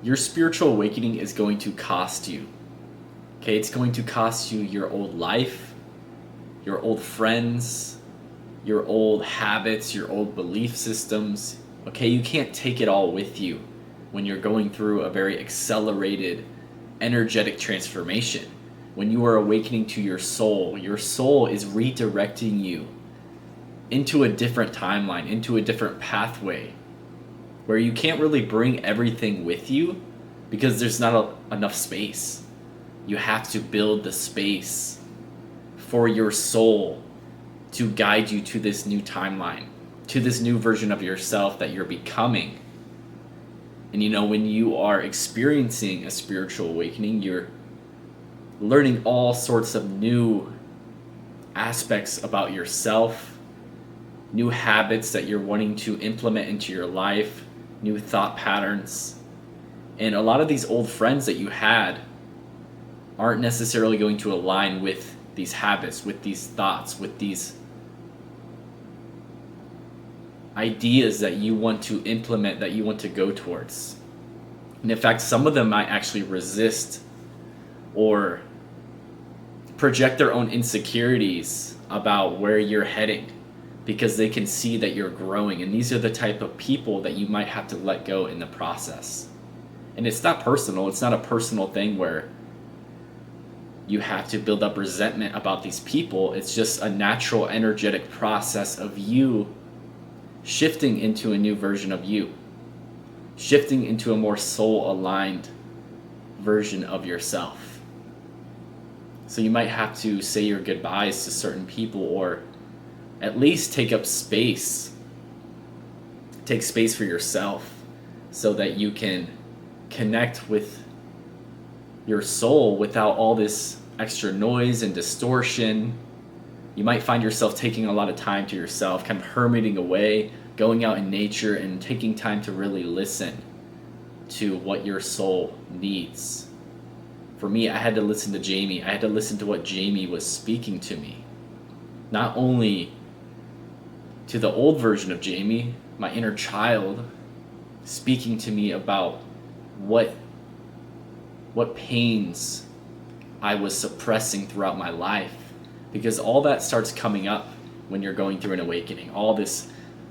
Your spiritual awakening is going to cost you. Okay, it's going to cost you your old life, your old friends, your old habits, your old belief systems. Okay, you can't take it all with you when you're going through a very accelerated, energetic transformation. When you are awakening to your soul is redirecting you into a different timeline, into a different pathway, where you can't really bring everything with you because there's not enough space. You have to build the space for your soul to guide you to this new timeline, to this new version of yourself that you're becoming. And when you are experiencing a spiritual awakening, you're learning all sorts of new aspects about yourself, new habits that you're wanting to implement into your life, new thought patterns. And a lot of these old friends that you had aren't necessarily going to align with these habits, with these thoughts, with these ideas that you want to implement, that you want to go towards. And in fact, some of them might actually resist or project their own insecurities about where you're heading because they can see that you're growing. And these are the type of people that you might have to let go in the process. And it's not personal. It's not a personal thing where you have to build up resentment about these people. It's just a natural, energetic process of you shifting into a new version of you, shifting into a more soul-aligned version of yourself. So you might have to say your goodbyes to certain people, or at least take up space. Take space for yourself so that you can connect with your soul without all this extra noise and distortion. You might find yourself taking a lot of time to yourself, kind of hermiting away, going out in nature and taking time to really listen to what your soul needs. For me, I had to listen to Jamie. I had to listen to what Jamie was speaking to me. Not only to the old version of Jamie, my inner child, speaking to me about what pains I was suppressing throughout my life. Because all that starts coming up when you're going through an awakening. All this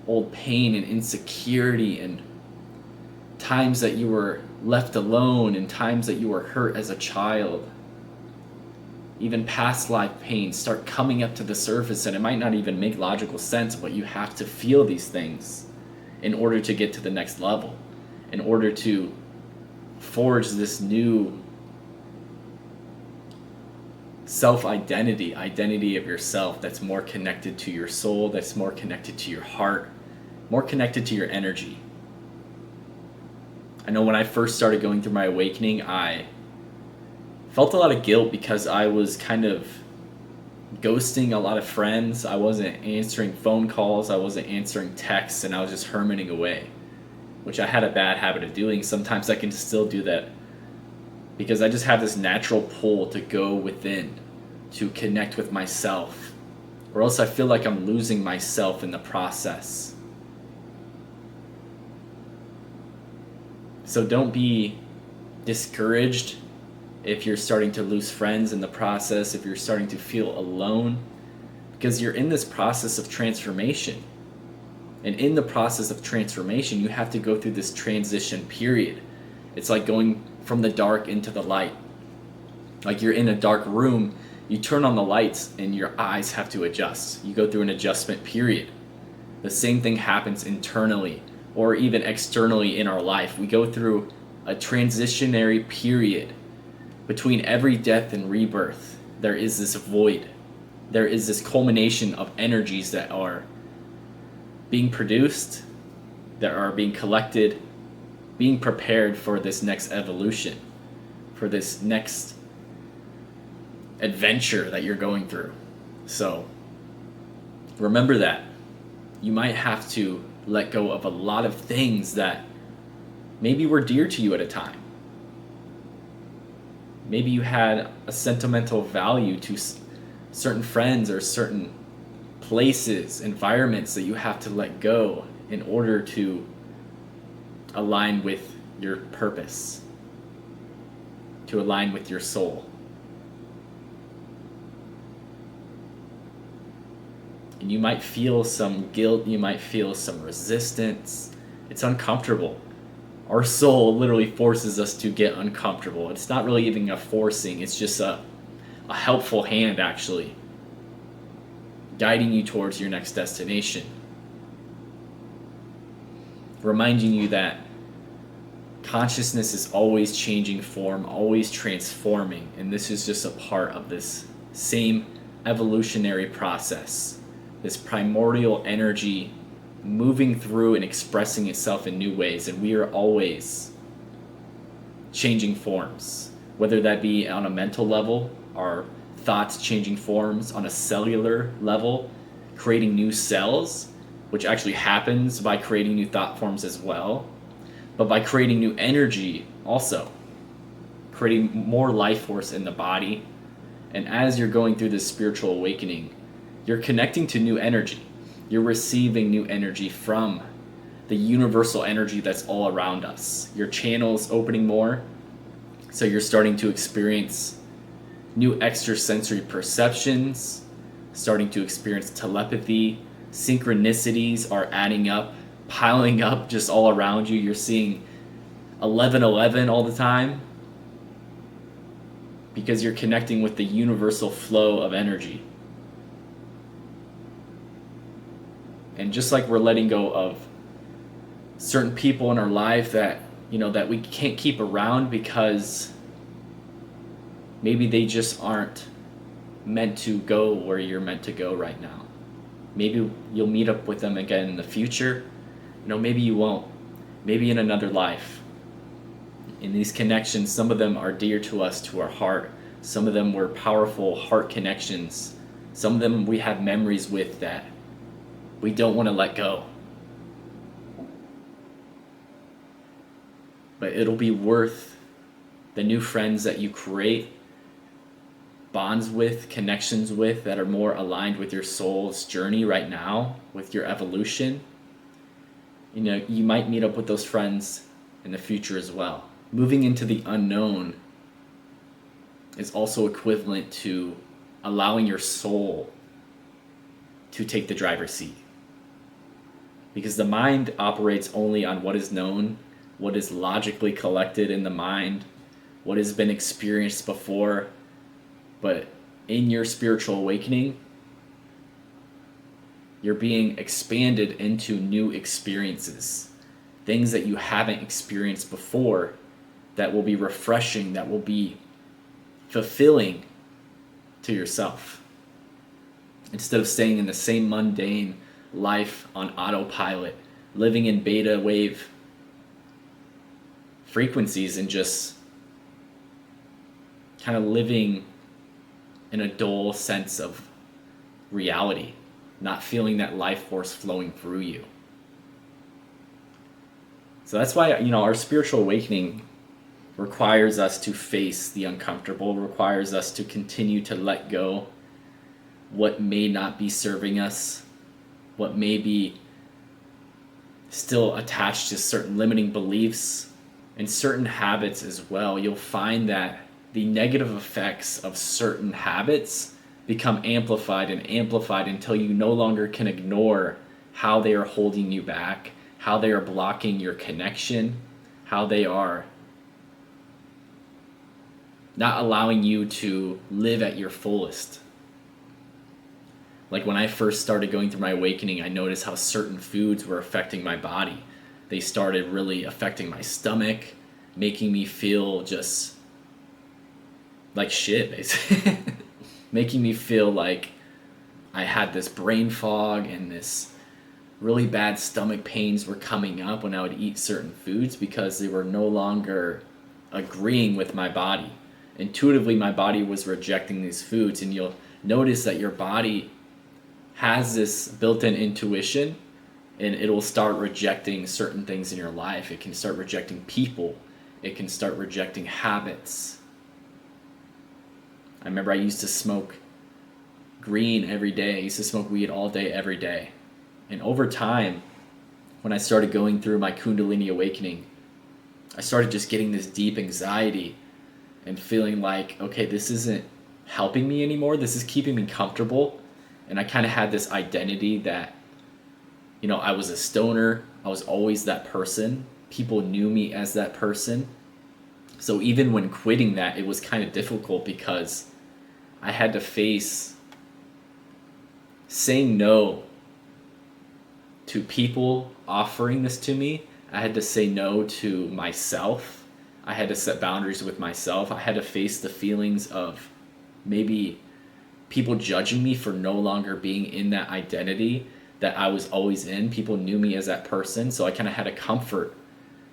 old pain and insecurity and times that you were left alone and times that you were hurt as a child. Even past life pains start coming up to the surface, and it might not even make logical sense, but you have to feel these things in order to get to the next level, in order to forge this new identity of yourself that's more connected to your soul, that's more connected to your heart, more connected to your energy. I know when I first started going through my awakening, I felt a lot of guilt because I was kind of ghosting a lot of friends. I wasn't answering phone calls, I wasn't answering texts, and I was just hermiting away, which I had a bad habit of doing. Sometimes I can still do that because I just have this natural pull to go within, to connect with myself, or else I feel like I'm losing myself in the process. So don't be discouraged if you're starting to lose friends in the process, if you're starting to feel alone, because you're in this process of transformation. And in the process of transformation, you have to go through this transition period. It's like going from the dark into the light. Like you're in a dark room, you turn on the lights and your eyes have to adjust. You go through an adjustment period. The same thing happens internally or even externally in our life. We go through a transitionary period. Between every death and rebirth, there is this void. There is this culmination of energies that are being produced, that are being collected, being prepared for this next evolution, for this next adventure that you're going through. So remember that. You might have to let go of a lot of things that maybe were dear to you at a time. Maybe you had a sentimental value to certain friends or certain places, environments that you have to let go in order to align with your purpose, to align with your soul. And you might feel some guilt, you might feel some resistance. It's uncomfortable. Our soul literally forces us to get uncomfortable. It's not really even a forcing, it's just a helpful hand, actually, guiding you towards your next destination. Reminding you that consciousness is always changing form, always transforming, and this is just a part of this same evolutionary process. This primordial energy moving through and expressing itself in new ways, and we are always changing forms, whether that be on a mental level, our thoughts changing forms, on a cellular level, creating new cells, which actually happens by creating new thought forms as well, but by creating new energy also, creating more life force in the body. And as you're going through this spiritual awakening, you're connecting to new energy. You're receiving new energy from the universal energy that's all around us. Your channel's opening more, so you're starting to experience new extrasensory perceptions, starting to experience telepathy. Synchronicities are adding up, piling up just all around you. You're seeing 1111 all the time because you're connecting with the universal flow of energy. And just like we're letting go of certain people in our life that, that we can't keep around because maybe they just aren't meant to go where you're meant to go right now. Maybe you'll meet up with them again in the future. Maybe you won't. Maybe in another life. In these connections, some of them are dear to us, to our heart. Some of them were powerful heart connections. Some of them we have memories with that we don't want to let go. But it'll be worth the new friends that you create, bonds with, connections with, that are more aligned with your soul's journey right now, with your evolution. You might meet up with those friends in the future as well. Moving into the unknown is also equivalent to allowing your soul to take the driver's seat. Because the mind operates only on what is known, what is logically collected in the mind, what has been experienced before. But in your spiritual awakening, you're being expanded into new experiences, things that you haven't experienced before, that will be refreshing, that will be fulfilling to yourself. Instead of staying in the same mundane life on autopilot, living in beta wave frequencies and just kind of living in a dull sense of reality, not feeling that life force flowing through you. So that's why, our spiritual awakening requires us to face the uncomfortable, requires us to continue to let go what may not be serving us, what may be still attached to certain limiting beliefs and certain habits as well. You'll find that the negative effects of certain habits become amplified and amplified until you no longer can ignore how they are holding you back, how they are blocking your connection, how they are not allowing you to live at your fullest. Like when I first started going through my awakening, I noticed how certain foods were affecting my body. They started really affecting my stomach, making me feel just like shit, basically. Making me feel like I had this brain fog and this really bad stomach pains were coming up when I would eat certain foods because they were no longer agreeing with my body. Intuitively, my body was rejecting these foods, and you'll notice that your body has this built-in intuition, and it will start rejecting certain things in your life. It can start rejecting people. It can start rejecting habits. I remember I used to smoke green every day. I used to smoke weed all day, every day. And over time, when I started going through my Kundalini awakening, I started just getting this deep anxiety and feeling like, okay, this isn't helping me anymore. This is keeping me comfortable. And I kind of had this identity that, I was a stoner. I was always that person. People knew me as that person. So even when quitting that, it was kind of difficult because I had to face saying no to people offering this to me. I had to say no to myself. I had to set boundaries with myself. I had to face the feelings of maybe people judging me for no longer being in that identity that I was always in. People knew me as that person, so I kind of had a comfort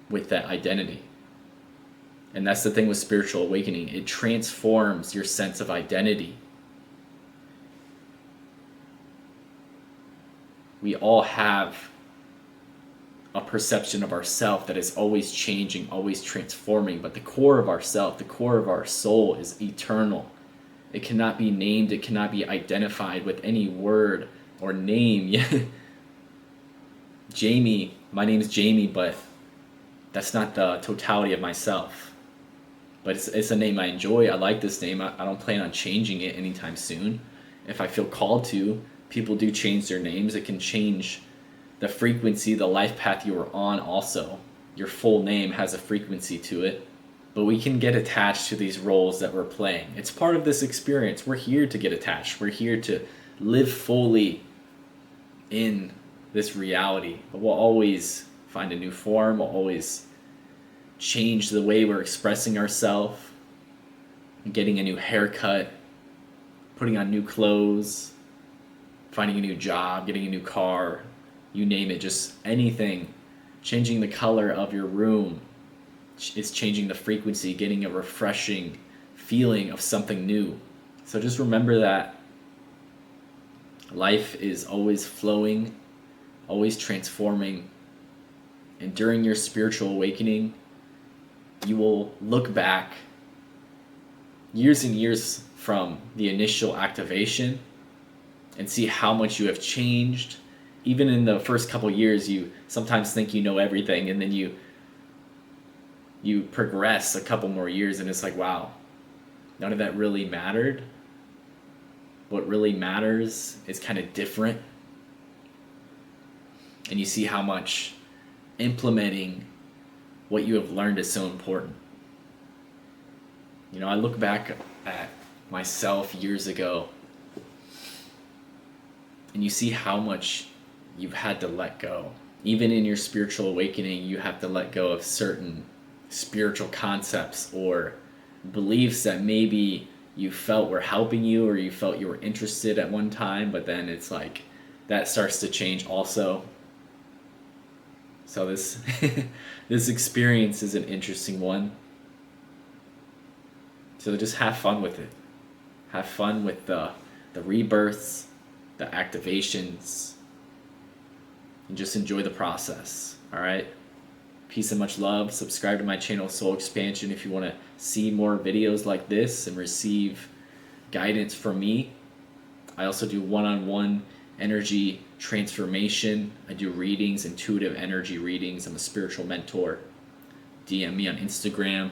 with that identity. And that's the thing with spiritual awakening. It transforms your sense of identity. We all have a perception of ourself that is always changing, always transforming, but the core of ourself, the core of our soul is eternal. It cannot be named, it cannot be identified with any word or name. Jamie, my name is Jamie, but that's not the totality of myself. But it's a name I enjoy. I like this name. I don't plan on changing it anytime soon. If I feel called to, people do change their names. It can change the frequency, the life path you are on also. Your full name has a frequency to it. But we can get attached to these roles that we're playing. It's part of this experience. We're here to get attached. We're here to live fully in this reality. But we'll always find a new form. We'll always change the way we're expressing ourselves. Getting a new haircut. Putting on new clothes. Finding a new job. Getting a new car. You name it. Just anything. Changing the color of your room. Is changing the frequency, getting a refreshing feeling of something new. So just remember that life is always flowing, always transforming. And during your spiritual awakening, you will look back years and years from the initial activation and see how much you have changed. Even in the first couple years, you sometimes think you know everything, and then you progress a couple more years and it's like, wow, none of that really mattered. What really matters is kind of different. And you see how much implementing what you have learned is so important. I look back at myself years ago and you see how much you've had to let go. Even in your spiritual awakening, you have to let go of certain spiritual concepts or beliefs that maybe you felt were helping you or you felt you were interested at one time, but then it's like that starts to change also. So this this experience is an interesting one. So just have fun with it. Have fun with the rebirths, the activations, and just enjoy the process. All right? Peace and much love. Subscribe to my channel, Soul Expansion, if you want to see more videos like this and receive guidance from me. I also do one-on-one energy transformation. I do readings, intuitive energy readings. I'm a spiritual mentor. DM me on Instagram.